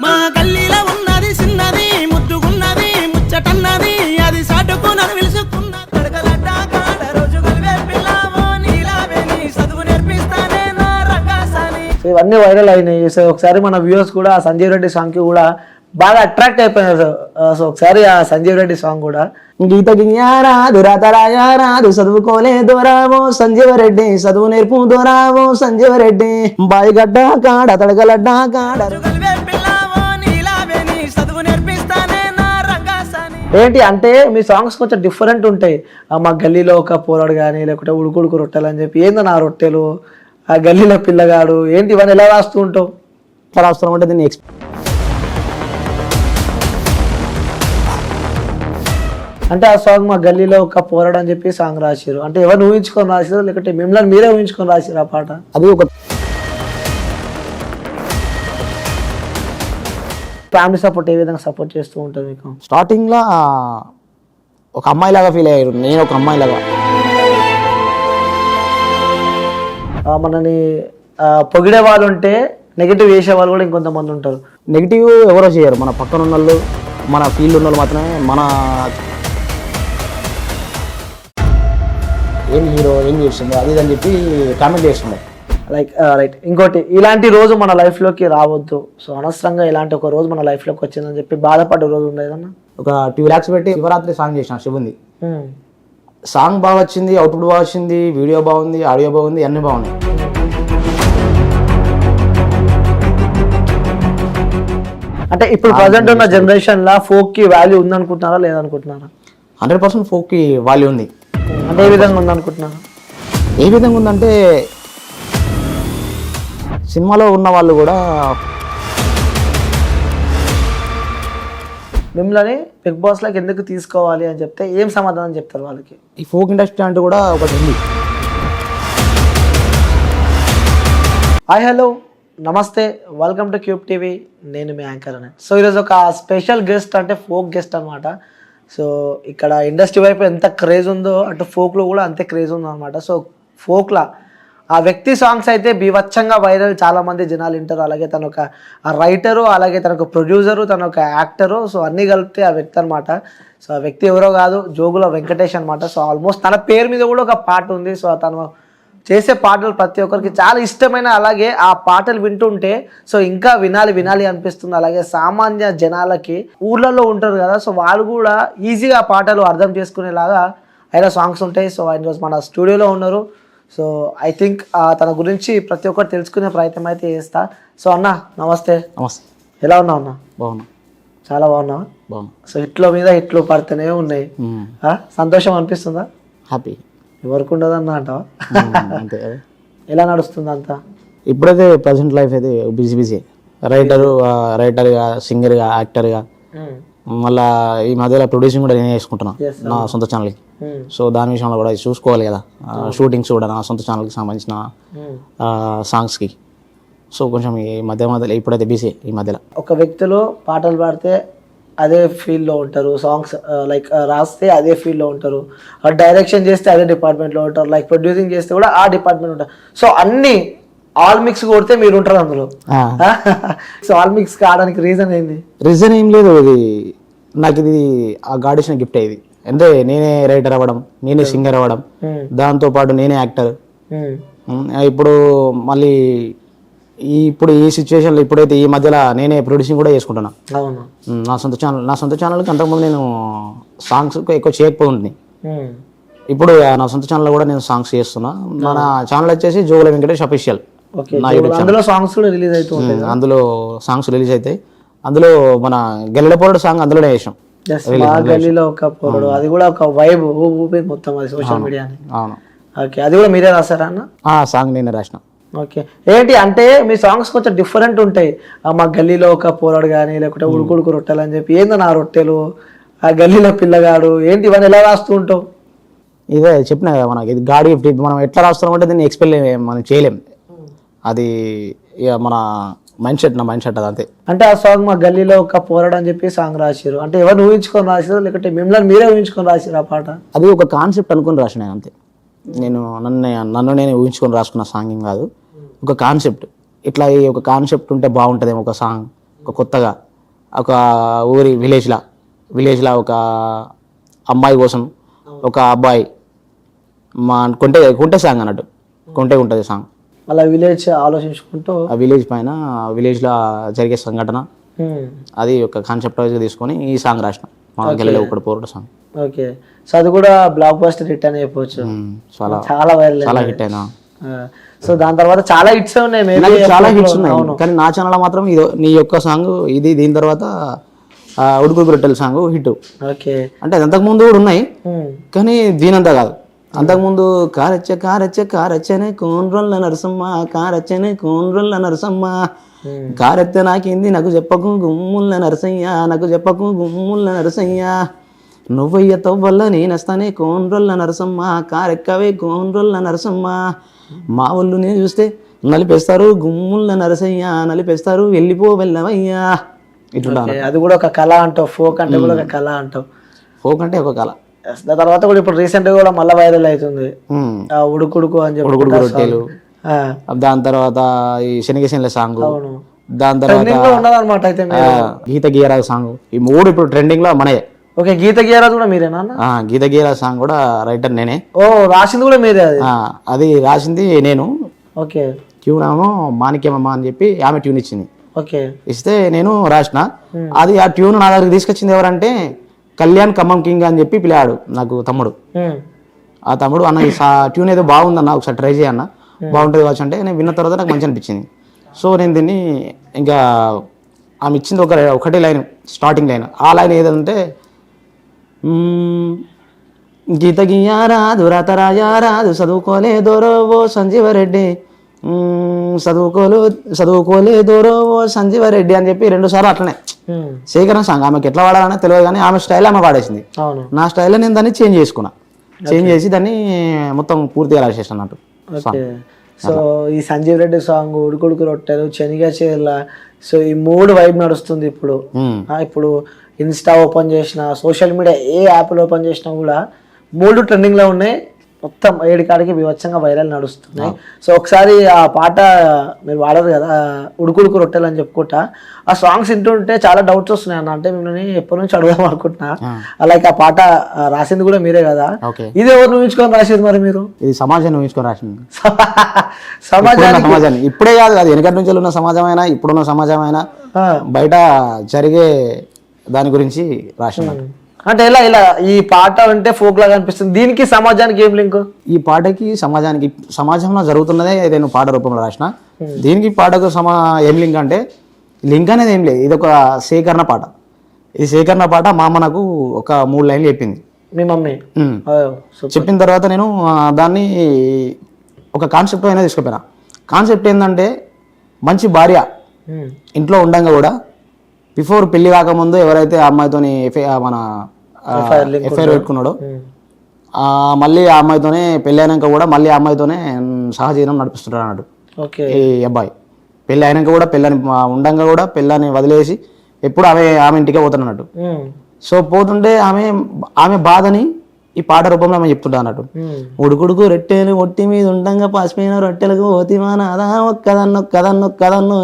మా గల్లీలో ఉన్నది చిన్నది ముద్దుగున్నది ముచ్చటన్నది అది సాటుకున్నది విలుసుకున్నది కడకలడ్డ కాడ రోజు గల్వే పిల్లవో నీలావేని చదువు నేర్పిస్తానే నా రంగాసాని. ఇవన్నీ వైరల్ అయినాయి. సో ఒకసారి మన వ్యూవర్స్ కూడా ఆ సంజీవ్ రెడ్డి సాంగ్ కి కూడా బాగా అట్రాక్ట్ అయిపోయినారు. సో ఒకసారి ఆ సంజీవ్ రెడ్డి సాంగ్ కూడా గీత గియారాదు రాతరాయారాదు చదువుకోలే దొరావో సంజీవ రెడ్డి చదువు నేర్పు దొరావో సంజీవ రెడ్డి బాయిగడ్డ కాడ తడగలడ్డ కాడ ఏంటి అంటే మీ సాంగ్స్ కొంచెం డిఫరెంట్ ఉంటాయి. మా గల్లీలో ఒక పోరాడు కానీ లేకుంటే ఉడుకుడుకు రొట్టెలు అని చెప్పి ఏందో నా రొట్టెలు ఆ గల్లీలో పిల్లగాడు ఏంటి ఇవన్నీ ఎలా రాస్తూ ఉంటావు? ఎలా రాస్తున్నాం అంటే దీన్ని అంటే ఆ సాంగ్ మా గల్లీలో ఒక పోరాడు అని చెప్పి సాంగ్ రాశారు. అంటే ఎవరిని ఊహించుకొని రాశారు లేకుంటే మిమ్మల్ని మీరే ఊహించుకొని రాశారు ఆ పాట? అది ఒక ఫ్యామిలీ సపోర్ట్ ఏ విధంగా సపోర్ట్ చేస్తూ ఉంటుంది మీకు? స్టార్టింగ్లో ఒక అమ్మాయిలాగా ఫీల్ అయ్యారు, నేను ఒక అమ్మాయిలాగా. మనని పొగిడే వాళ్ళు ఉంటే నెగిటివ్ చేసే వాళ్ళు కూడా ఇంకొంతమంది ఉంటారు. నెగిటివ్ ఎవరో చేయరు, మన పక్కన ఉన్న వాళ్ళు, మన ఫీల్డ్ ఉన్న వాళ్ళు మాత్రమే. మన ఏం హీరో ఏం చేస్తుందో అది అని చెప్పి కామెంట్ చేస్తుండే. రైట్. ఇంకోటి, ఇలాంటి రోజు మన లైఫ్లోకి రావద్దు, సో అనవసరంగా ఇలాంటి ఒక రోజు మన లైఫ్లోకి వచ్చిందని చెప్పి బాధపడ్డ రోజు ఉండేదన్నా? ఒక 2 lakhs పెట్టి శివరాత్రి సాంగ్ చేసిన శివుంది. సాంగ్ బాగా వచ్చింది, అవుట్పుట్ బాగా వచ్చింది, వీడియో బాగుంది, ఆడియో బాగుంది, అన్నీ బాగున్నాయి. అంటే ఇప్పుడు ప్రజెంట్ ఉన్న జనరేషన్ లా ఫోక్ కి వాల్యూ ఉందనుకుంటున్నారా లేదనుకుంటున్నారా? 100% ఫోక్ కి వాల్యూ ఉంది. అంటే ఏ విధంగా ఉందనుకుంటున్నారా? ఏ విధంగా ఉందంటే సినిమాలో ఉన్న వాళ్ళు కూడా మిమ్మల్ని బిగ్ బాస్ లాగా ఎందుకు తీసుకోవాలి అని చెప్తే ఏం సమాధానం చెప్తారు వాళ్ళకి? ఈ ఫోక్ ఇండస్ట్రీ అంటే కూడా ఒకటి ఉంది. హాయ్ హలో నమస్తే, వెల్కమ్ టు క్యూబ్ టీవీ. నేను మీ యాంకర్ అని. సో ఈరోజు ఒక స్పెషల్ గెస్ట్, అంటే ఫోక్ గెస్ట్ అనమాట. సో ఇక్కడ ఇండస్ట్రీ వైపు ఎంత క్రేజ్ ఉందో అటు ఫోక్లో కూడా అంతే క్రేజ్ ఉందో అనమాట. సో ఫోక్లా ఆ వ్యక్తి సాంగ్స్ అయితే బీభత్సంగా వైరల్, చాలామంది జనాలు వింటారు. అలాగే తను ఒక రైటరు, అలాగే తన ఒక ప్రొడ్యూసరు, తను ఒక యాక్టరు. సో అన్నీ కలిపితే ఆ వ్యక్తి అనమాట. సో ఆ వ్యక్తి ఎవరో కాదు, జోగుల వెంకటేష్ అనమాట. సో ఆల్మోస్ట్ తన పేరు మీద కూడా ఒక పాట ఉంది. సో తను చేసే పాటలు ప్రతి ఒక్కరికి చాలా ఇష్టమైన, అలాగే ఆ పాటలు వింటుంటే సో ఇంకా వినాలి అనిపిస్తుంది. అలాగే సామాన్య జనాలకి ఊర్లలో ఉంటారు కదా, సో వాళ్ళు కూడా ఈజీగా ఆ పాటలు అర్థం చేసుకునేలాగా ఆయన సాంగ్స్ ఉంటాయి. సో ఆయన రోజు మన స్టూడియోలో ఉన్నారు. సో ఐ థింక్ తన గురించి ప్రతి ఒక్కరు తెలుసుకునే ప్రయత్నం అయితే చేస్తా. సో అన్న నమస్తే. నమస్తే. ఎలా ఉన్నావు అన్న? బాగున్నా. చాలా బాగున్నావా? బాగున్నా. సో హిట్లో మీద హిట్లు పడుతూనే ఉన్నాయి. సంతోషం అనిపిస్తుందా? హ్యాపీ. ఎవరికి ఉండదన్న అంటావా? అంతే. ఎలా నడుస్తుంది అంతా? ఇప్పుడైతే ప్రజెంట్ లైఫ్ అయితే బిజీ రైటర్గా, సింగర్గా, యాక్టర్గా, మళ్ళీ ఈ మధ్యలో ప్రొడ్యూసింగ్ కూడా నేనే చేసుకుంటున్నా నా సొంత ఛానల్కి. సో దాని విషయంలో కూడా చూసుకోవాలి కదా, షూటింగ్స్ కూడా నా సొంత ఛానల్కి సంబంధించిన సాంగ్స్కి. సో కొంచెం ఈ మధ్యలో ఇప్పుడైతే బిజీ. ఈ మధ్యలో ఒక వ్యక్తిలో పాటలు పాడితే అదే ఫీల్డ్లో ఉంటారు, సాంగ్స్ రాస్తే అదే ఫీల్డ్లో ఉంటారు, డైరెక్షన్ చేస్తే అదే డిపార్ట్మెంట్లో ఉంటారు, ప్రొడ్యూసింగ్ చేస్తే కూడా ఆ డిపార్ట్మెంట్ ఉంటారు. సో అన్ని ఆల్ మిక్స్ కొడితే మీరు ఉంటారు అందులో. సో ఆల్ మిక్స్ కావడానికి రీజన్ ఏంది? రీజన్ ఏం లేదు, ఇది నాకు ఇది ఆ గాడ్ ఇచ్చిన గిఫ్ట్. ఇది అంటే నేనే రైటర్ అవ్వడం, నేనే సింగర్ అవ్వడం, దాంతో పాటు నేనే యాక్టర్. ఇప్పుడు మళ్ళీ ఇప్పుడు ఈ సిచ్యువేషన్లో ఇప్పుడైతే ఈ మధ్యలో నేనే ప్రొడ్యూసింగ్ కూడా చేసుకుంటున్నా నా సొంత ఛానల్కి. అంతకుముందు నేను సాంగ్స్ ఎక్కువ చేయకపోతుంది. ఇప్పుడు నా సొంత ఛానల్ కూడా నేను సాంగ్స్ చేస్తున్నా. మన ఛానల్ వచ్చేసి జోగుల వెంకటేష్ అఫీషియల్. అందులో సాంగ్స్ రిలీజ్ అవుతాయి. అందులో సాంగ్స్ రిలీజ్ అవుతాయి. అందులో మన గెల్లెల పోరాడు సాంగ్ అందులోనే చేసాం. గల్లీలో ఒక పోరాడు, అది కూడా ఒక వైబ్ ఊపి మొత్తం అది సోషల్ మీడియా. అవును. ఓకే, అది కూడా మీరే రాసారా అన్న? ఆ సాంగ్ నేనే రాసిన. ఓకే. ఏంటి అంటే మీ సాంగ్స్ కొంచెం డిఫరెంట్ ఉంటాయి. మా గల్లీలో ఒక పోరాడు కానీ లేకుంటే ఉడుకుడుకు రొట్టెలు అని చెప్పి ఏందో నా రొట్టెలు ఆ గల్లీలో పిల్లగాడు ఏంటి ఇవన్నీ ఎలా రాస్తూ ఉంటావు? ఇదే చెప్పినా కదా, మనకి ఇది గాడ్ గిఫ్ట్. మనం ఎట్లా రాస్తున్నామంటే దీన్ని ఎక్స్ప్లెయిన్ మనం చేయలేం. అది ఇక మన మైండ్ సెట్, నా మైండ్ సెట్ అది అంతే. అంటే ఆ సాంగ్ మా గల్లీలో ఒక పోరాడు అని చెప్పి సాంగ్ రాశారు. అంటే ఎవరిని ఊహించుకొని రాశారు లేకుంటే మిమ్మల్ని మీరే ఊహించుకొని రాశారు ఆ పాట? అది ఒక కాన్సెప్ట్ అనుకుని రాసిన అంతే. నేను నన్ను నేను ఊహించుకొని రాసుకున్న సాంగ్ ఏం కాదు, ఒక కాన్సెప్ట్. ఇట్లా ఒక కాన్సెప్ట్ ఉంటే బాగుంటుందేమో ఒక సాంగ్, ఒక కొత్తగా ఒక ఊరి విలేజ్లో ఒక అమ్మాయి కోసం ఒక అబ్బాయి మా కొంటే సాంగ్ అన్నట్టు కొంటే ఉంటుంది సాంగ్. అలా విలేజ్ ఆలోచించుకుంటూ ఆ విలేజ్ పైన విలేజ్లో జరిగే సంఘటన అది ఒక కాన్సెప్ట్ వైజ్గా తీసుకొని ఈ సాంగ్ రాసిన మా గెలలో ఒకటి పోరాట సాంగ్. ఓకే, సో అది కూడా బ్లాక్ బస్టర్ హిట్ అని చెప్పొచ్చు. చాలా వైరల్, చాలా హిట్ అయినా. సో దాని తర్వాత చాలా హిట్స్ ఉన్నాయి, చాలా హిట్స్ ఉన్నాయి. కానీ నా ఛానల్ మాత్రం ఇది నీ యొక్క సాంగ్ ఇది. దీని తర్వాత ఉడుకు రొట్టెల సాంగ్ హిట్. ఓకే, అంటే అంతకు ముందు కూడా ఉన్నాయి కానీ దీనంతా కాదు. అంతకుముందు కారచ్చనే కోన్రొల్ల నరసమ్మ కారచ్చనే కోన్రొల్ల నరసమ్మ కారెత్తే నాకింది నాకు చెప్పకు గుమ్ముల్ల నరసయ్య నాకు చెప్పకు గుమ్ముల్ల నరసయ్య నువ్వయ్య తవ్వల్ల నేనస్తానే కోన్రొల్ల నరసమ్మ కారెక్కవే కోన్రొల్ల నరసమ్మ మా ఒళ్ళు నేను చూస్తే నలిపేస్తారు గుమ్ముల్ల నరసయ్య నలిపేస్తారు వెళ్ళవయ్యా. ఇట్లా అది కూడా ఒక కళ అంటావు, ఫోక్ అంటే కూడా ఒక కళ అంటావు. ఫోక్ అంటే ఒక కళ. దాని తర్వాత కూడా ఇప్పుడు రీసెంట్ గా కూడా మళ్ళీ వైరల్ అవుతుంది ఉడుకుడుకు అని చెప్పి ఉడుకుడుకు రొట్టెలు. దాని తర్వాత ఈ శనగశనల సాంగ్, దాని తర్వాత ఉన్నదన్నమాట. అయితే గీత గీయరాజు సాంగ్, ఈ మూడు ఇప్పుడు ట్రెండింగ్ లో మనయే. ఓకే, గీత గీయరాజు కూడా మీరేనా? గీత గీయరాజు సాంగ్ కూడా రైటర్ నేనే. ఓ, రాసింది కూడా మీరే? అది రాసింది నేను. ఓకే, ట్యూన్ ఏమో మాణిక్యమమ్మ అని చెప్పి ఆమె ట్యూన్ ఇచ్చింది. ఓకే, ఇస్తే నేను రాసిన. అది ఆ ట్యూన్ నా దగ్గరికి తీసుకొచ్చింది ఎవరంటే కళ్యాణ్ ఖమ్మం కింగ్ అని చెప్పి పిల్లాడు నాకు తమ్ముడు. ఆ తమ్ముడు అన్న ఈ ట్యూన్ ఏదో బాగుందన్న ఒకసారి ట్రై చేయన్న బాగుంటుంది కావచ్చు అంటే నేను విన్న తర్వాత నాకు మంచి అనిపించింది. సో నేను దీన్ని ఇంకా ఆమె ఇచ్చింది ఒకటి లైన్, స్టార్టింగ్ లైన్. ఆ లైన్ ఏదంటే గీత గీయారాదు రాతరాయారాదు చదువుకోలేదోరో ఓ సంజీవరెడ్డి చదువుకోలేదోరో ఓ సంజీవరెడ్డి అని చెప్పి 2 సార్లు అట్లనే సేకరణ సాంగ్. ఆమెకి ఎట్లా వాడాలని తెలియదు కానీ ఆమె స్టైల్ ఆమె వాడేసింది. నా స్టైల్లో నేను దాన్ని చేంజ్ చేసుకున్నా. చేంజ్ చేసి దాన్ని మొత్తం పూర్తిగా రాసేసాను అన్నట్టు. సో ఈ సంజీవ్ రెడ్డి సాంగ్, ఉడుకుడుకు రొట్టెలు, శనిగా చేర్ల, సో ఈ 3 వైబ్ నడుస్తుంది ఇప్పుడు. ఇప్పుడు ఇన్స్టా ఓపెన్ చేసిన, సోషల్ మీడియా ఏ యాప్లు ఓపెన్ చేసినా కూడా 3 ట్రెండింగ్ లో ఉన్నాయి. మొత్తం 7 కాడికి వివచ్చంగా వైరల్ నడుస్తున్నాయి. సో ఒకసారి ఆ పాట మీరు వాడరు కదా ఉడుకుడుకు రొట్టెలు అని చెప్పుకుంటా, ఆ సాంగ్స్ వింటుంటే చాలా డౌట్స్ వస్తున్నాయి అన్న. అంటే మిమ్మల్ని ఎప్పటి నుంచి అడుగుదాం అనుకుంటున్నా. అలాగే ఆ పాట రాసింది కూడా మీరే కదా, ఇది ఎవరు ఊహించుకొని రాసేది మరి మీరు? ఇది సమాజాన్ని ఊహించుకొని రాసింది. సమాజాన్ని ఇప్పుడే కాదు, అది వెనకటి నుంచి ఉన్న సమాజం అయినా ఇప్పుడున్న సమాజం అయినా బయట జరిగే దాని గురించి రాసింది. అంటే ఇలా ఈ పాట అంటే ఫోక్ లాగా అనిపిస్తుంది, దీనికి సమాజానికి ఏం లింక్? ఈ పాటకి సమాజంలో జరుగుతున్నదే నేను పాట రూపంలో రాసిన. దీనికి పాటకు ఏం లింక్ అంటే లింక్ అనేది ఏం లేదు. ఇది ఒక సేకరణ పాట. ఈ సేకరణ పాట మా అమ్మ నాకు ఒక 3 లైన్లు చెప్పింది. మీ మమ్మీ చెప్పిన తర్వాత నేను దాన్ని ఒక కాన్సెప్ట్ అయినా తీసుకుపోయినా. కాన్సెప్ట్ ఏంటంటే మంచి భార్య ఇంట్లో ఉండంగా కూడా బిఫోర్ పెళ్లి కాకముందు ఎవరైతే ఆ అమ్మాయితోని మన ఎఫ్ఐఆర్ పెట్టుకున్నాడో మళ్ళీ ఆ అమ్మాయితోనే పెళ్లి అయినాక కూడా మళ్ళీ ఆ అమ్మాయితోనే సహజీవనం నడిపిస్తున్నాడు అన్నాడు ఈ అబ్బాయి. పెళ్లి అయినాక కూడా పెళ్ళని ఉండంగా కూడా పెళ్ళని వదిలేసి ఎప్పుడు ఆమె ఇంటికే పోతున్నట్టు. సో పోతుంటే ఆమె బాధని ఈ పాట రూపంలో ఆమె చెప్తుంటా అన్నట్టు. ఉడుకుడుకు రొట్టెలు ఒట్టి మీద ఉండంగా పాసిపోయిన రొట్టెలకు ఓతిమా నాదా ఒక్కదన్నొక్కదన్నొక్కదన్నో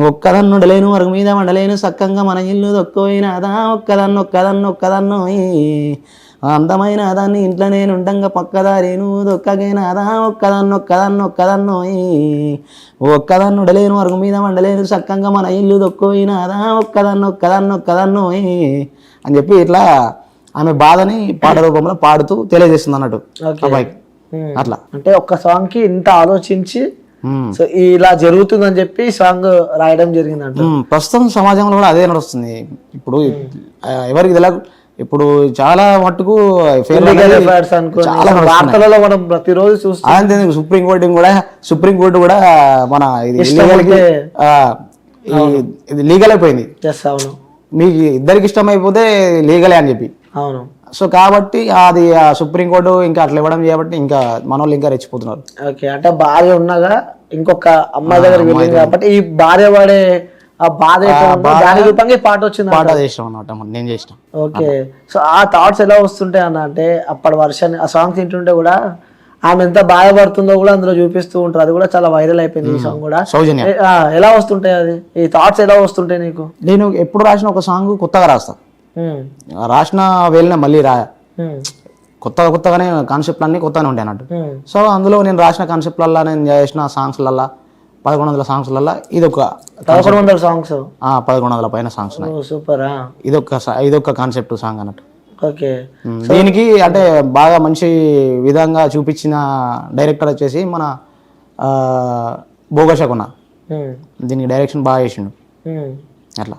ఒక్కదన్నుడలేను వరకు మీద వండలేను సక్కంగా మన ఇల్లు దొక్కోయినాదా ఒక్కదన్నొక్కదన్నొక్కదన్నో అందమైన దాన్ని ఇంట్లో నేను ఉండంగా పక్కదారేను దొక్కగైనాదా ఒక్కదన్నొక్కదన్నొక్కదన్నో ఒక్కదన్నుడలేను వరకు మీద వండలేను సక్కంగా మన ఇల్లు దొక్కోయినాదా ఒక్కదన్నొక్కదన్నొక్కదన్నో అని చెప్పి ఇట్లా ఆమె బాధని పాట రూపంలో పాడుతూ తెలియజేస్తుంది అన్నట్టు అబ్బాయికి. అట్లా అంటే ఒక్క సాంగ్ కి ఇంత ఆలోచించి సో ఇలా జరుగుతుందని చెప్పి సాంగ్ రాయడం జరిగిందంట. ప్రస్తుతం సమాజంలో కూడా అదే నడుస్తుంది. ఇప్పుడు ఎవరికి తెలియదు, ఇప్పుడు చాలా మట్టుకు వార్తలలో మనం ప్రతిరోజు చూస్తాం. సుప్రీంకోర్టు కూడా మన ఇది లీగల్ అయిపోయింది. మీకు ఇద్దరికి ఇష్టం అయిపోతే లీగలే అని చెప్పి. అవును. సో కాబట్టి అది సుప్రీంకోర్టు ఇంకా అట్లా ఇవ్వడం చేయబట్టి ఇంకా మన వాళ్ళు ఇంకా రెచ్చిపోతున్నారు. ఓకే, అంటే భార్య ఉన్నగా ఇంకొక అమ్మాయి దగ్గర వెళ్ళింది కాబట్టి ఈ భార్య వాడే ఆ బాధ దాని రూపంగా పాట వచ్చింది. పాట చేసినాం అన్నమాట, నేను చేసిన. ఓకే, సో ఆ థాట్స్ ఎలా వస్తుంటాయి అన్న అంటే అప్పటి వర్షాన్ని ఆ సాంగ్స్ వింటుంటే కూడా ఆమె ఎంత బాధపడుతుందో కూడా అందులో చూపిస్తూ ఉంటారు. అది కూడా చాలా వైరల్ అయిపోయింది ఈ సాంగ్ కూడా. సౌజన్య ఎలా వస్తుంటాయి అది, ఈ థాట్స్ ఎలా వస్తుంటాయి నీకు? నేను ఎప్పుడు రాసిన ఒక సాంగ్ కొత్తగా రాస్తా, రాసిన వేళనే మళ్ళీ కొత్తగానే కాన్సెప్ట్లు అన్నీ కొత్తగానే ఉంటాయి అన్నట్టు. సో అందులో నేను రాసిన కాన్సెప్ట్లల్లా, నేను చేసిన సాంగ్స్లల్లా 1100 సాంగ్స్లల్లా ఇదొక 1100 సాంగ్స్, 1100 పైన సాంగ్స్ ఉన్నాయి. సూపర్. ఇదొక కాన్సెప్ట్ సాంగ్ అన్నట్టు. ఓకే. దీనికి అంటే బాగా మంచి విధంగా చూపించిన డైరెక్టర్ వచ్చేసి మన భోగశకున. దీనికి డైరెక్షన్ బాగా చేసిండు అట్లా.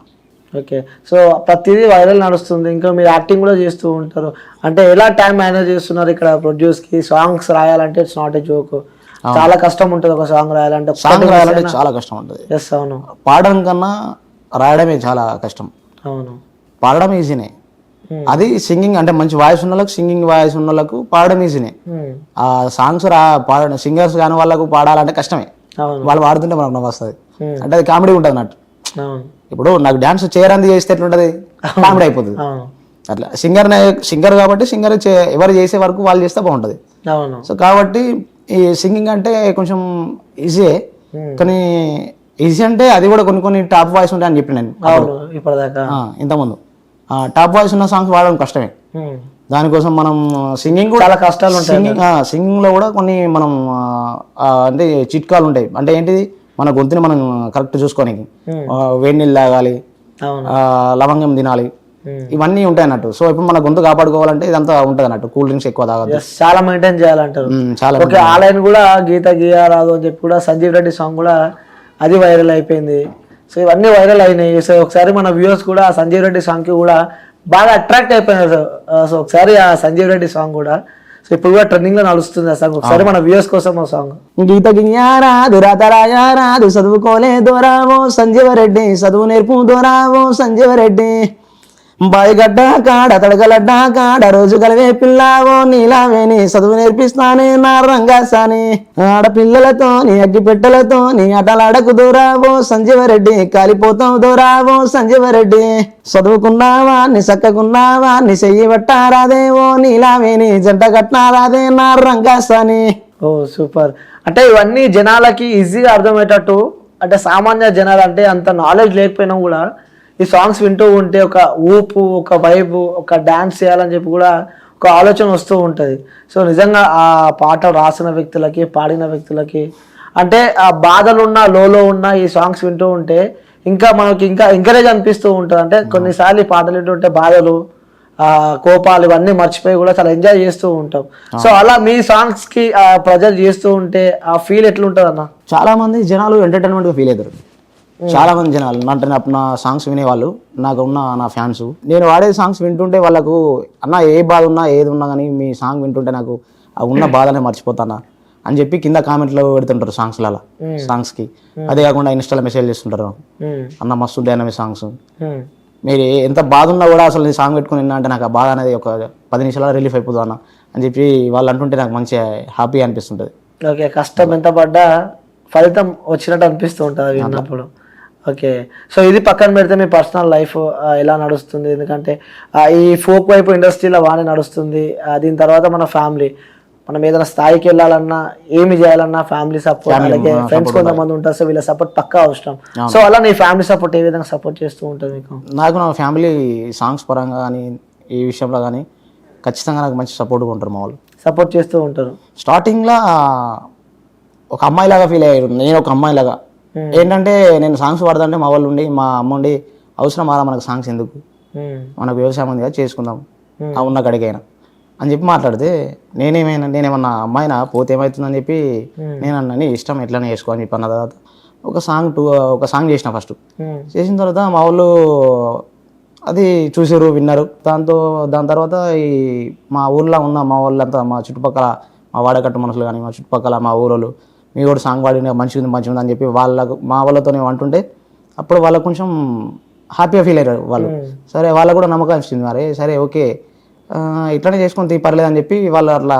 ఓకే. సో ప్రతిదీ వైరల్ నడుస్తుంది, ఇంకా మీరు యాక్టింగ్ కూడా చేస్తూ ఉంటారు. అంటే ఎలా టైం మేనేజ్ చేస్తున్నారు ఇక్కడ ప్రొడ్యూస్కి? సాంగ్స్ రాయాలంటే ఇట్స్ నాట్ ఏ జోక్, చాలా కష్టం ఉంటుంది ఒక సాంగ్ రాయాలంటే. చాలా కష్టం ఉంటుంది. ఎస్, అవును. పాడడం కన్నా రాయడమే చాలా కష్టం. అవును, పాడడం ఈజీనే, అది సింగింగ్ అంటే మంచి వాయిస్ ఉన్న వాళ్ళకు, సింగింగ్ వాయిస్ ఉన్న వాళ్ళకు పాడడం ఈజీనే. ఆ సాంగ్స్ సింగర్స్ కాని వాళ్ళకు పాడాలంటే కష్టమే. వాళ్ళు పాడుతుంటే మనకు నవ్వు వస్తుంది, అంటే అది కామెడీ ఉంటుంది అన్నట్టు. ఇప్పుడు నాకు డాన్స్ చేయరాంది చేస్తే ఎట్లుంటది, కామెడీ అయిపోతుంది అట్లా. సింగర్ కాబట్టి సింగర్ ఎవరు చేసే వరకు వాళ్ళు చేస్తే బాగుంటది. సో కాబట్టి ఈ సింగింగ్ అంటే కొంచెం ఈజీయే, కానీ ఈజీ అంటే అది కూడా కొన్ని టాప్ వాయిస్ ఉంటాయి అని చెప్పి నేను ఇంతకుముందు. టాప్ వాయిస్ ఉన్న సాంగ్స్ వాడడం కష్టమే, దానికోసం మనం సింగింగ్ కూడా చాలా కష్టాలు ఉంటాయి. సింగింగ్ లో కూడా కొన్ని మనం అంటే చిట్కాలు ఉంటాయి. అంటే ఏంటిది, మన గొంతుని మనం కరెక్ట్ చూసుకోనికి వేడి నీళ్ళు తాగాలి, లవంగం తినాలి, ఇవన్నీ ఉంటాయి అన్నట్టు. సో ఇప్పుడు మన గొంతు కాపాడుకోవాలంటే ఇదంతా ఉంటుంది అన్నట్టు. కూల్ డ్రింక్స్ ఎక్కువ తాగదు, చాలా మెయింటైన్ చేయాలంటారు. చాలా. ఓకే. ఆ లైన్ కూడా గీత గీయారాదు అని చెప్పి కూడా సంజీవ్ రెడ్డి సాంగ్ కూడా అది వైరల్ అయిపోయింది. సో ఇవన్నీ వైరల్ అయినాయి. సో ఒకసారి మన వ్యూవర్స్ కూడా ఆ సంజీవ్ రెడ్డి సాంగ్కి కూడా బాగా అట్రాక్ట్ అయిపోయినారు. సో ఒకసారి ఆ సంజీవ్ రెడ్డి సాంగ్ కూడా సో ఇప్పుడు కూడా ట్రెండింగ్ లో నడుస్తుంది ఆ సాంగ్. ఒకసారి మన వ్యూవర్స్ కోసం ఆ సాంగ్. గీత గియారాదు రాతరాయారాదు చదువుకోలే దొరావో సంజీవరెడ్డి, చదువు నేర్పు దొరావో సంజీవరెడ్డి, బాయిగడ్డ కాడ తడకలడ్డ కాడ రోజు కలివే పిల్లావో నీలావేని, చదువు నేర్పిస్తానే నా రంగాసాని, ఆడపిల్లలతో నీ అగ్గి పెట్టెలతో నీ ఆటలాడకు దూరావో సంజీవరెడ్డి, కాలిపోతావు దూరావో సంజీవరెడ్డి, చదువుకున్నావా నీ చక్కకున్నావా నీ చెయ్యి పట్టారాదేవో నీలావేని, జంట కట్నారాదే నా రంగాసాని. ఓ సూపర్. అంటే ఇవన్నీ జనాలకి ఈజీగా అర్థమయ్యేటట్టు, అంటే సామాన్య జనాలు అంటే అంత నాలెడ్జ్ లేకపోయినా కూడా ఈ సాంగ్స్ వింటూ ఉంటే ఒక ఊపు, ఒక వైబు, ఒక డ్యాన్స్ చేయాలని చెప్పి కూడా ఒక ఆలోచన వస్తూ ఉంటుంది. సో నిజంగా ఆ పాటలు రాసిన వ్యక్తులకి, పాడిన వ్యక్తులకి, అంటే ఆ బాధలున్న లోలో ఉన్న ఈ సాంగ్స్ వింటూ ఉంటే ఇంకా మనకి ఇంకా ఎంకరేజ్ అనిపిస్తూ ఉంటుంది. అంటే కొన్నిసార్లు ఈ పాటలు వింటుంటే బాధలు, కోపాలు ఇవన్నీ మర్చిపోయి కూడా చాలా ఎంజాయ్ చేస్తూ ఉంటాం. సో అలా మీ సాంగ్స్ కి ప్రజలు చేస్తూ ఉంటే ఆ ఫీల్ ఎట్లుంటుంది అన్న? చాలా మంది జనాలు ఎంటర్టైన్మెంట్ గా ఫీల్ అవుతారు. చాలా మంది జనాలు అంటే నా సాంగ్స్ వినేవాళ్ళు, నాకు ఉన్న నా ఫ్యాన్స్, నేను వాడే సాంగ్స్ వింటుంటే వాళ్ళకు అన్న ఏ బాధ ఉన్నా ఏది ఉన్నా కానీ మీ సాంగ్ వింటుంటే నాకు ఆ ఉన్న బాధనే మర్చిపోతానా అని చెప్పి కింద కామెంట్లో పెడుతుంటారు సాంగ్స్ కి. అదే కాకుండా ఇన్స్టాలో మెసేజ్ చేస్తుంటారు, అన్న మస్తు ఉంటాయి అన్న మీ సాంగ్స్, మీరు ఎంత బాధ ఉన్నా కూడా అసలు నీ సాంగ్ పెట్టుకుని విన్నా అంటే నాకు ఆ బాధ అనేది ఒక 10 నిమిషాల రిలీఫ్ అయిపోతుంది అన్న అని చెప్పి వాళ్ళు అంటుంటే నాకు మంచి హ్యాపీ అనిపిస్తుంటుంది. ఓకే. కష్టం ఎంత పడ్డా ఫలితం వచ్చినట్టు అనిపిస్తూ ఉంటుంది విన్నప్పుడు. ఓకే. సో ఇది పక్కన పెడితే మీ పర్సనల్ లైఫ్ ఎలా నడుస్తుంది? ఎందుకంటే ఈ ఫోక్ వైపు ఇండస్ట్రీలో బాగానే నడుస్తుంది. దీని తర్వాత మన ఫ్యామిలీ, మనం ఏదైనా స్థాయికి వెళ్ళాలన్నా, ఏమి చేయాలన్నా ఫ్యామిలీ సపోర్ట్, అలాగే ఫ్రెండ్స్ కొంతమంది ఉంటారు, సో వీళ్ళ సపోర్ట్ పక్కా అవసరం. సో అలా నీ ఫ్యామిలీ సపోర్ట్ ఏ విధంగా సపోర్ట్ చేస్తూ ఉంటుంది మీకు? నాకు నా ఫ్యామిలీ సాంగ్స్ పరంగా కానీ ఈ విషయంలో కానీ ఖచ్చితంగా నాకు మంచి సపోర్ట్గా ఉంటారు. మా వాళ్ళు సపోర్ట్ చేస్తూ ఉంటారు. స్టార్టింగ్లో ఒక అమ్మాయిలాగా ఫీల్ అయ్యారు, నేను ఒక అమ్మాయిలాగా. ఏంటంటే నేను సాంగ్స్ పాడదంటే మా వాళ్ళు ఉండి, మా అమ్మ ఉండి, అవసరం అలా మనకు సాంగ్స్ ఎందుకు, మనకు వ్యవసాయం ఉంది కదా చేసుకుందాం ఉన్న కడిగైనా అని చెప్పి మాట్లాడితే, నేనేమన్నా అమ్మాయినా పోతే ఏమవుతుందని చెప్పి నేనన్నా నీ ఇష్టం ఎట్లనే చేసుకో అని చెప్పి అన్న తర్వాత ఒక సాంగ్ చేసిన. ఫస్ట్ చేసిన తర్వాత మా వాళ్ళు అది చూసారు, విన్నారు. దాని తర్వాత ఈ మా ఊర్లో ఉన్న మా వాళ్ళంతా, మా చుట్టుపక్కల మా వాడకట్టు మనుషులు కానీ, మా చుట్టుపక్కల మా ఊరోళ్ళు, మీ కూడా సాంగ్ పాడిన మంచిగా ఉంది అని చెప్పి మా వాళ్ళతో నేను అంటుంటే అప్పుడు వాళ్ళకు కొంచెం హ్యాపీగా ఫీల్ అయ్యారు వాళ్ళు. సరే వాళ్ళకు కూడా నమ్మకం వచ్చింది, మరి సరే ఓకే ఇట్లానే చేసుకొని పర్లేదు అని చెప్పి వాళ్ళు అట్లా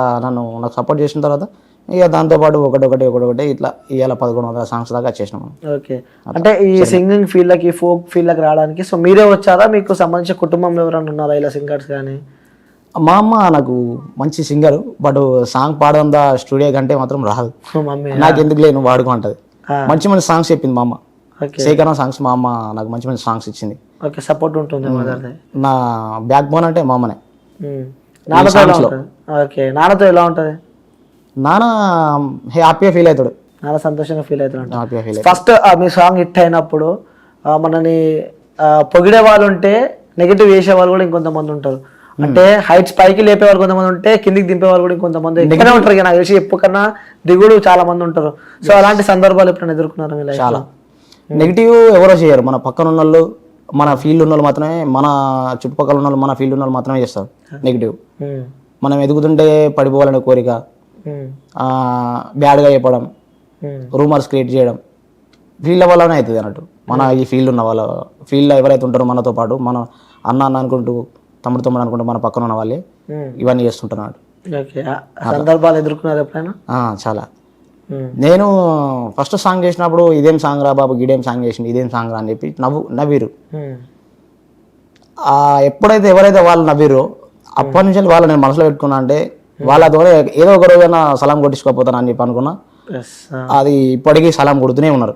నాకు సపోర్ట్ చేసిన తర్వాత ఇక దాంతోపాటు ఒకటి ఇట్లా ఇవాళ 1100 సాంగ్స్ దాకా వచ్చేసినాం. ఓకే. అంటే ఈ సింగింగ్ ఫీల్డ్కి, ఫోక్ ఫీల్డ్కి రావడానికి సో మీరే వచ్చారా, మీకు సంబంధించిన కుటుంబంలో ఎవరైనా ఉన్నారా ఇలా సింగర్స్ కానీ? మా అమ్మ నాకు మంచి సింగర్, బట్ సాంగ్ పాడంత స్టూడియో కంటే మాత్రం రాదు. మమ్మీ నాకు ఎందుకు లేను వాడుకో అంటది. మంచి మంచి సాంగ్స్ చెప్పింది మా అమ్మ. ఓకే సేకరణ సాంగ్స్ మా అమ్మ నాకు మంచి మంచి సాంగ్స్ ఇచ్చింది. ఓకే సపోర్ట్ ఉంటుంది మదర్ది. నా బ్యాక్ బోన్ అంటే మా అమ్మనే. నాన్నతో ఎలా ఉంటుంది? ఓకే నాన్నతో ఎలా ఉంటుంది? నాన్న హ్యాపీగా ఫీల్ అవుతాడు. నాన్న సంతోషంగా ఫీల్ అవుతాడు. హ్యాపీగా ఫీల్ ఫస్ట్ మీ సాంగ్ హిట్ అయినప్పుడు మనని పొగిడే వాళ్ళు ఉంటే నెగిటివ్ చేసే వాళ్ళు కూడా ఇంకొంతమంది ఉంటారు. అంటే హైట్స్ పైకి లేపే వాళ్ళు కొంతమంది ఉంటే కిందికి దింపే వాళ్ళు కూడా ఇంకొంతమంది ఇక్కడే ఉంటారు. నాకు తెలిసి ఎప్పుడు కన్నా దిగుడు చాలా మంది ఉంటారు. సో అలాంటి సందర్భాలు ఎప్పుడైనా ఎదుర్కొన్నారు మీ లైఫ్? చాలా నెగిటివ్ ఎవరో చేయరు. మన పక్కన ఉన్న వాళ్ళు, మన ఫీల్డ్ ఉన్న వాళ్ళు మాత్రమే, మన చుట్టుపక్కల ఉన్న వాళ్ళు, మన ఫీల్డ్ ఉన్న వాళ్ళు మాత్రమే చేస్తారు నెగిటివ్. మనం ఎదుగుతుంటే పడిపోవాలనే కోరిక, బ్యాడ్గా చెప్పడం, రూమర్స్ క్రియేట్ చేయడం ఫీల్డ్ వల్లనే అవుతుంది అన్నట్టు. మన ఈ ఫీల్డ్ ఉన్న వాళ్ళ ఫీల్డ్లో ఎవరైతే ఉంటారో మనతో పాటు, మన అన్న అనుకుంటూ, తమ్ముడు అనుకుంటూ మన పక్కన ఉన్న వాళ్ళే ఇవన్నీ చేస్తుంటున్నాడు. సందర్భాలు ఎదుర్కొన్నారు ఎప్పుడైనా? చాలా. నేను ఫస్ట్ సాంగ్ చేసినప్పుడు ఇదేం సాంగ్ రా బాబు, గిడేం సాంగ్ చేసింది, ఇదేం సాంగ్ రా అని చెప్పి నవ్విరు. ఎప్పుడైతే ఎవరైతే వాళ్ళు నవ్విరో అప్పటి నుంచి వాళ్ళు నేను మనసులో పెట్టుకున్నా. అంటే వాళ్ళ ద్వారా ఏదో ఒక రోజైనా సలాం కొట్టించుకోపోతాను అని చెప్పి అనుకున్నా. అది ఇప్పటికీ సలాం కొడుతూనే ఉన్నారు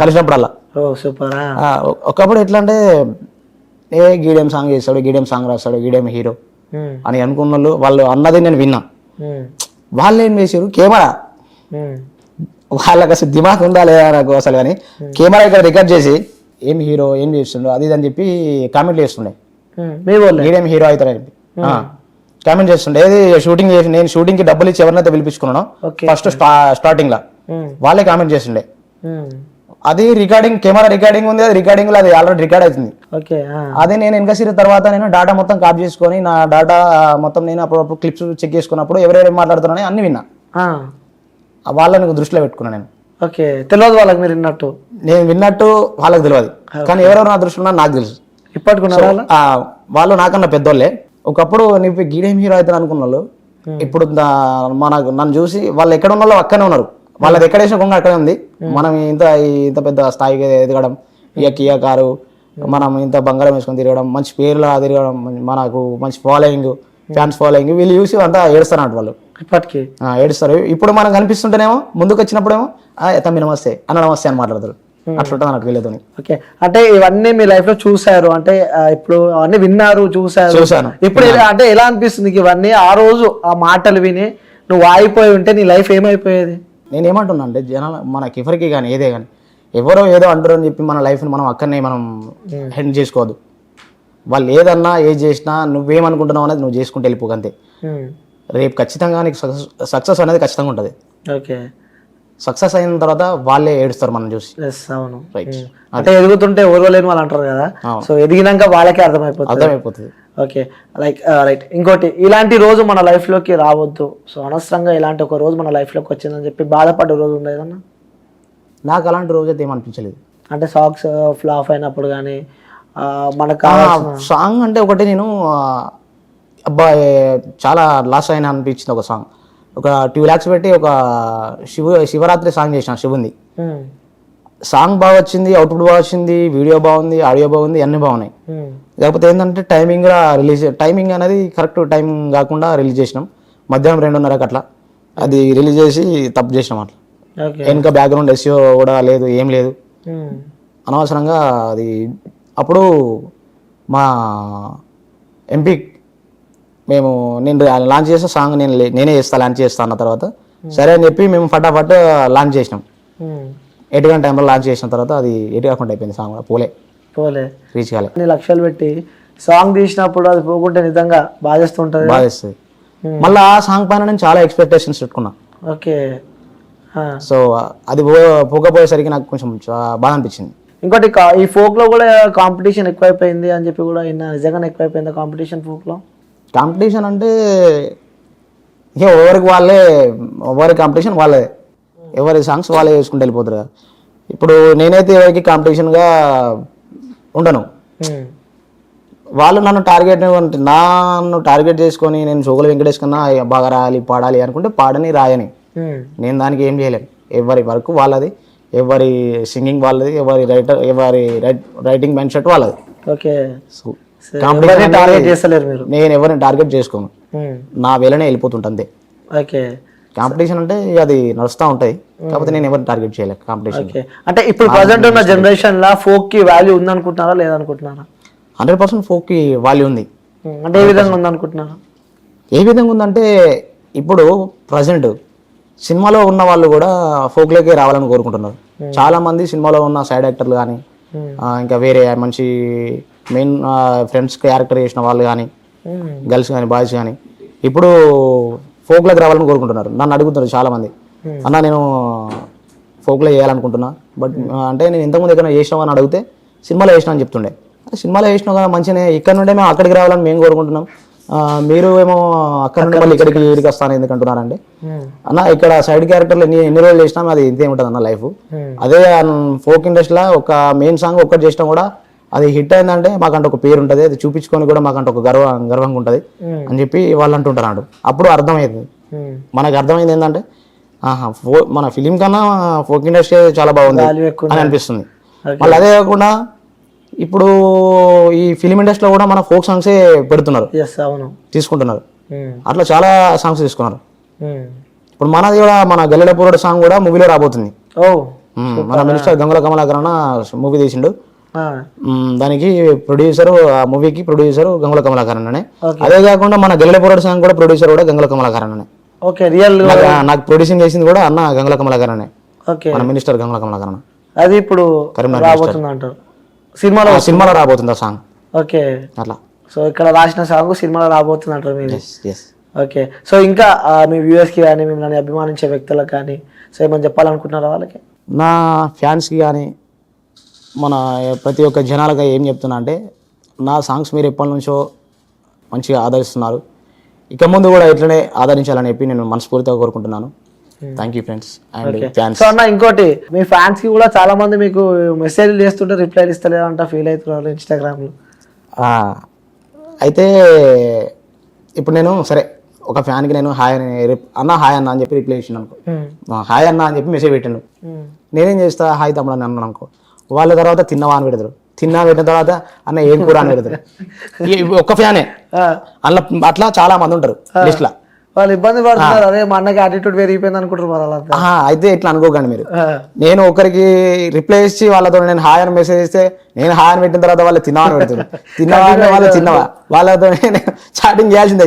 కలిసినప్పుడల్లా. ఒకప్పుడు ఎట్లా అంటే గీడేం సాంగ్ చేస్తాడు, గీడేం సాంగ్ రాస్తాడు, గీడేం హీరో అని అనుకున్న వాళ్ళు అన్నది నేను విన్నా. వాళ్ళు ఏం చేశారు, కెమెరా వాళ్ళకి అసలు దిమాగ్ ఉందా లేదా నాకు అసలు, కానీ కెమెరా ఇక్కడ రికార్డ్ చేసి ఏం హీరో ఏం చేస్తుండో అది ఇది అని చెప్పి కామెంట్లు చేస్తుండే. గీడేం హీరో అవుతారని చెప్పి కామెంట్ చేస్తుండే. ఏది షూటింగ్ చేసి నేను షూటింగ్ కి డబ్బులు ఇచ్చి ఎవరినైతే పిలిపించుకున్నానో ఫస్ట్ స్టార్టింగ్ లా వాళ్ళే కామెంట్ చేస్తుండే. అది రికార్డింగ్, కెమెరా రికార్డింగ్ ఉంది, అది రికార్డింగ్ లో అది ఆల్రెడీ రికార్డ్ అవుతుంది. అదే నేను వెనక సీరియల్ తర్వాత నేను డేటా మొత్తం కాపీ చేసుకొని నా డేటా మొత్తం నేను అప్పుడప్పుడు క్లిప్స్ చెక్ చేసుకున్నప్పుడు ఎవరెవరు మాట్లాడుతున్నారని అన్ని విన్నా. వాళ్ళని దృష్టిలో పెట్టుకున్నా నేను. ఓకే తెలియదు వాళ్ళకి, మీరు విన్నట్టు నేను విన్నట్టు వాళ్ళకి తెలియదు, కానీ ఎవరెవరు నా దృష్టిలో నాకు తెలుసు. ఇప్పటికున్నారు వాళ్ళు నాకన్నా పెద్దోళ్ళే. ఒకప్పుడు నీకు గీడేం హీరో అవుతాను అనుకున్న వాళ్ళు ఇప్పుడు మనకు నన్ను చూసి వాళ్ళు ఎక్కడ ఉన్న వాళ్ళు అక్కడే ఉన్నారు. వాళ్ళది ఎక్కడ వేసిన కొంగ అక్కడే ఉంది. మనం ఇంత పెద్ద స్థాయికి ఎదగడం, కియా కారు, మనం ఇంత బంగారం వేసుకొని తిరగడం, మంచి పేర్లు తిరగడం, మనకు మంచి ఫాలోయింగ్, ఫ్యాన్స్ ఫాలోయింగ్, వీళ్ళు చూసి అంతా ఏడుస్తున్నట్టు వాళ్ళు ఇప్పటికీ ఏడుస్తారు. ఇప్పుడు మనం కనిపిస్తుంటేనేమో ముందుకు వచ్చినప్పుడేమో తమ్మి నమస్తే అన్న నమస్తే అని మాట్లాడతారు. అట్లుంటుంది అన్నట్టు వీళ్ళతో. ఓకే అంటే ఇవన్నీ మీ లైఫ్ లో చూసారు, అంటే ఇప్పుడు అవన్నీ విన్నారు, చూసాను. ఇప్పుడు అంటే ఎలా అనిపిస్తుంది ఇవన్నీ? ఆ రోజు ఆ మాటలు విని నువ్వు ఆగిపోయి ఉంటే నీ లైఫ్ ఏమైపోయేది? నేను ఏమంటున్నా అంటే జనాలు మనకి ఎవరికి కానీ ఏదే కానీ ఎవరో ఏదో అంటారు అని చెప్పి మన లైఫ్ని మనం అక్కడనే మనం హెండ్ చేసుకోవద్దు. వాళ్ళు ఏదన్నా ఏది చేసినా నువ్వేమనుకుంటున్నావు అనేది నువ్వు చేసుకుంటూ వెళ్ళిపోకంతే. రేపు ఖచ్చితంగా నీకు సక్సెస్ అనేది ఖచ్చితంగా ఉంటుంది. ఓకే సక్సెస్ అయిన తర్వాత వాళ్ళే ఏడుస్తారు మనం చూసి. అవును అంటే ఎదుగుతుంటే ఓర్వలేని వాళ్ళు అంటారు కదా, సో ఎదిగినాక వాళ్ళకే అర్థమైపోతుంది. Okay like right. ఇంకోటి, ఇలాంటి రోజు మన లైఫ్ లోకి రావద్దు, సో అనవసరంగా ఇలాంటి ఒక రోజు మన లైఫ్ లోకి వచ్చిందని చెప్పి బాధపడ్డ రోజు ఉండేదన్నా? నాకు అలాంటి రోజు అయితే ఏమనిపించలేదు. అంటే సాంగ్స్ ఫ్లాప్ అయినప్పుడు కానీ మనకు సాంగ్ అంటే ఒకటి నేను అబ్బాయి చాలా లాస్ అయినా అనిపించింది. ఒక సాంగ్ ఒక 2 lakhs పెట్టి ఒక శివరాత్రి సాంగ్ చేసిన శివుంది. సాంగ్ బాగా వచ్చింది, అవుట్పుట్ బాగా వచ్చింది, వీడియో బాగుంది, ఆడియో బాగుంది, అన్నీ బాగున్నాయి. కాకపోతే ఏంటంటే టైమింగ్ అనేది కరెక్ట్ టైం కాకుండా రిలీజ్ చేసినాం. మధ్యాహ్నం 2:30 అట్లా అది రిలీజ్ చేసి తప్పు చేసినాం. అట్లా వెనుక బ్యాక్గ్రౌండ్ ఎస్యో కూడా లేదు, ఏం లేదు, అనవసరంగా అది. అప్పుడు మా ఎంపీ నేను లాంచ్ చేసే సాంగ్ నేనే లాంచ్ చేస్తా అన్న తర్వాత సరే అని చెప్పి మేము ఫటాఫట్ లాంచ్ చేసినాం. 8 గంటల టైంలో లాంచ్ చేసిన తర్వాత అది 8 కాకుండా అయిపోయింది. సాంగ్ కూడా పోలే రీచ్ కాలే. లక్షలు పెట్టి సాంగ్ తీసినప్పుడు అది పోకుంటే నిజంగా బాధేస్తుంటది. మళ్ళీ ఆ సాంగ్ పైన నేను చాలా ఎక్స్పెక్టేషన్స్ పెట్టుకున్నా. ఓకే సో అది పోకపోయేసరికి నాకు కొంచెం బాధ అనిపించింది. ఇంకోటి, ఈ ఫోక్ లో కూడా కాంపిటీషన్ ఎక్కువైపోయింది అని చెప్పి కూడా నిజంగానే ఎక్కువైపోయింది కాంపిటీషన్ ఫోక్ లో. కాంపిటీషన్ అంటే ఇక ఎవరి కాంపిటీషన్ వాళ్ళే, ఎవరి సాంగ్స్ వాళ్ళే చేసుకుంటూ వెళ్ళిపోతారు కదా. ఇప్పుడు నేనైతే ఎవరికి కాంపిటీషన్గా ఉండను. వాళ్ళు నన్ను టార్గెట్ చేసుకొని నేను జోగుల వెంకటేష్ కన్నా బాగా రాయాలి, పాడాలి అనుకుంటే పాడని, రాయని, నేను దానికి ఏం చేయలేను. ఎవరి వర్క్ వాళ్ళది, ఎవరి సింగింగ్ వాళ్ళది, ఎవరి రైటింగ్ మైండ్ సెట్ వాళ్ళది. ఓకే కాంపిటీషన్ టార్గెట్ చేస్తలేరు మీరు. నేను ఎవరిని టార్గెట్ చేసుకోను, నా వేళనే వెళ్ళిపోతుంటుంది. ఓకే. కాంపిటీషన్ అంటే అది నడుస్తూ ఉంటాయి, కాకపోతే నేను ఎవరిని టార్గెట్ చేయలేదు కాంపిటీషన్. అంటే ఇప్పుడు ప్రజెంట్ ఉన్న జనరేషన్ లా ఫోక్ కి వాల్యూ ఉందనుకుంటున్నారా లేదనుకుంటున్నారా? 100% ఫోక్ కి వాల్యూ ఉంది. అంటే ఏ విధంగా ఉందనుకుంటున్నారా? ఏ విధంగా ఉందంటే ఇప్పుడు ప్రజెంట్ సినిమాలో ఉన్న వాళ్ళు కూడా ఫోక్లోకి రావాలని కోరుకుంటున్నారు. చాలా మంది సినిమాలో ఉన్న సైడ్ యాక్టర్లు కానీ ఇంకా వేరే మంచి మెయిన్ ఫ్రెండ్స్ క్యారెక్టర్ చేసిన వాళ్ళు కానీ గర్ల్స్ కానీ బాయ్స్ కానీ ఇప్పుడు ఫోక్లోకి రావాలని కోరుకుంటున్నారు. నన్ను అడుగుతున్నారు చాలా మంది, అన్న నేను ఫోక్లో చేయాలనుకుంటున్నా, బట్ అంటే నేను ఇంతకుముందు ఎక్కడ చేసినావు అని అడిగితే సినిమాలో చేసినా అని చెప్తుండే. సినిమాలో చేసినావు కదా మంచిగానే, ఇక్కడ నుండే మేము అక్కడికి రావాలని మేము కోరుకుంటున్నాం, మీరు ఏమో అక్కడ నుండి మళ్ళీ ఇక్కడికి వస్తాను ఎందుకంటున్నారండి. అన్న ఇక్కడ సైడ్ క్యారెక్టర్లు ఎన్ని రోజులు చేసినా అది ఇంతే ఉంటుంది అన్న లైఫ్. అదే ఫోక్ ఇండస్ట్రీలో ఒక మెయిన్ సాంగ్ ఒక్కటి చేసినా కూడా అది హిట్ అయిందంటే మాకంటే ఒక పేరు ఉంటుంది, అది చూపించుకొని కూడా మాకంటే ఒక గర్వంగా ఉంటుంది అని చెప్పి వాళ్ళు అంటుంటారు. అప్పుడు అర్థమవుతుంది, మనకు అర్థమైంది ఏంటంటే మన ఫిలిం కన్నా ఫోక్ ఇండస్ట్రీ చాలా బాగుంది అని అనిపిస్తుంది. మళ్ళీ అదే కాకుండా ఇప్పుడు ఈ ఫిలిం ఇండస్ట్రీలో కూడా మన ఫోక్ సాంగ్సే పెడుతున్నారు, తీసుకుంటున్నారు. అట్లా చాలా సాంగ్స్ తీసుకున్నారు. ఇప్పుడు మనది కూడా మన గల్లెడపూరుడు సాంగ్ కూడా మూవీలో రాబోతుంది. మన మినిస్టర్ గంగుల కమలాకరణ మూవీ తీసిండు, దానికి ప్రొడ్యూసర్, ఆ మూవీకి ప్రొడ్యూసర్ గంగుల కమలాకరణ. అదే కాకుండా మన గల్లెడపూరుడు సాంగ్ కూడా ప్రొడ్యూసర్ కూడా గంగుల కమలాకరణ. నాకు ప్రొడ్యూసింగ్ చేసింది కూడా అన్న గంగుల కమలాకరణ, మన మినిస్టర్ గంగుల కమలాకరణ. అది ఇప్పుడు సినిమాలో రాబోతుంది ఆ సాంగ్. ఓకే, అట్లా. సో ఇక్కడ రాసిన సాంగ్ సినిమాలో రాబోతుంది అంటారు మీరు. ఓకే, సో ఇంకా మీ వ్యూవర్స్ కి కానీ మిమ్మల్ని అభిమానించే వ్యక్తులకు కానీ సో ఏమని చెప్పాలనుకుంటున్నారా వాళ్ళకి? నా ఫ్యాన్స్కి కానీ మన ప్రతి ఒక్క జనాలకి ఏం చెప్తున్నా అంటే, నా సాంగ్స్ మీరు ఎప్పటి నుంచో మంచిగా ఆదరిస్తున్నారు, ఇక ముందు కూడా ఇట్లనే ఆదరించాలని చెప్పి నేను మనస్ఫూర్తిగా కోరుకుంటున్నాను. Thank you friends and fans. So అన్న ఇంకోటి, మీ ఫ్యాన్స్ కి కూడా చాలా మంది మీకు మెసేజ్లు చేస్తుంటే రిప్లై ఇస్తలేదంట, ఫీల్ అవుతున్నారు ఇన్స్టాగ్రామ్ లో. అయితే ఇప్పుడు నేను సరే ఒక ఫ్యాన్కి నేను హాయ్ అన్న అని చెప్పి రిప్లై ఇచ్చిన అనుకో, హాయ్ అన్న అని చెప్పి మెసేజ్ పెట్టాను, నేనేం చేస్తా హాయ్ తమ్ముడు అని అన్నాను అనుకో, వాళ్ళ తర్వాత తిన్నవా అని పెడతారు, పెట్టిన తర్వాత అన్న ఏం కూర అని పెడతారు. ఒక్క ఫ్యానే అట్లా అట్లా చాలా మంది ఉంటారు లిస్ట్ లా. వాళ్ళు ఇబ్బంది పడుతున్నారు, అదే మా అన్నకి యాటిట్యూడ్ పెరిగిపోయింది అనుకుంటారు వాళ్ళంతా. అయితే ఇట్లా అనుకోకండి మీరు, నేను ఒకరికి రిప్లై ఇచ్చి వాళ్ళతో నేను హాయ్ అని మెసేజ్ ఇస్తే నేను హాయ్ అని పెట్టిన తర్వాత వాళ్ళు తిన్నావా అని పెడుతుంది, తిన్నావా అంటే వాళ్ళు తిన్నవా, వాళ్ళతో చాటింగ్ చేయాల్సిందే.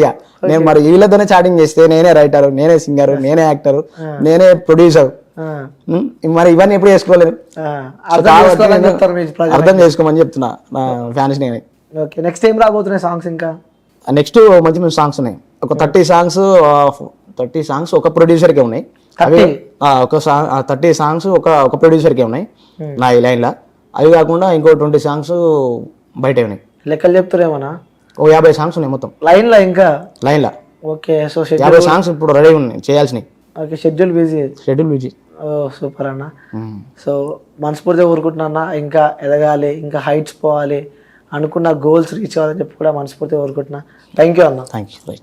నేను మరి వీళ్ళతోనే చాటింగ్ చేస్తే నేనే రైటర్, నేనే సింగర్, నేనే యాక్టర్, నేనే ప్రొడ్యూసర్, మరి ఇవన్నీ ఎప్పుడు చేసుకోలేదు. అర్థం చేసుకోమని చెప్తున్నా నా ఫ్యాన్స్ నేనే. ఓకే, నెక్స్ట్ ఏం రాబోతున్నాయి సాంగ్స్? ఇంకా నెక్స్ట్ మంచి మంచి సాంగ్స్ ఉన్నాయి, ఒక 30 సాంగ్స్ ఒక ప్రొడ్యూసర్కే ఉన్నాయి. అవి ఒక 30 సాంగ్స్ ఒక ప్రొడ్యూసర్కే ఉన్నాయి నా ఈ లైన్లో. అవి కాకుండా ఇంకో 20 సాంగ్స్ బయట ఉన్నాయి. లెక్కలు చెప్తారేమన్నా? ఓ 50 సాంగ్స్ ఉన్నాయి మొత్తం లైన్లో. ఇంకా లైన్లో ఓకే, సో 50 సాంగ్స్ ఇప్పుడు రెడీ ఉన్నాయి చేయాల్సినవి. Okay, schedule busy. Oh super అన్న. సో మనస్ఫూర్తిగా కోరుకుంటున్నా ఇంకా ఎదగాలి, ఇంకా హైట్స్ పోవాలి, అనుకున్న గోల్స్ రీచ్ అవ్వాలని చెప్పి కూడా మనస్ఫూర్తిగా కోరుకుంటున్నా. థ్యాంక్ యూ అన్న. Thank you.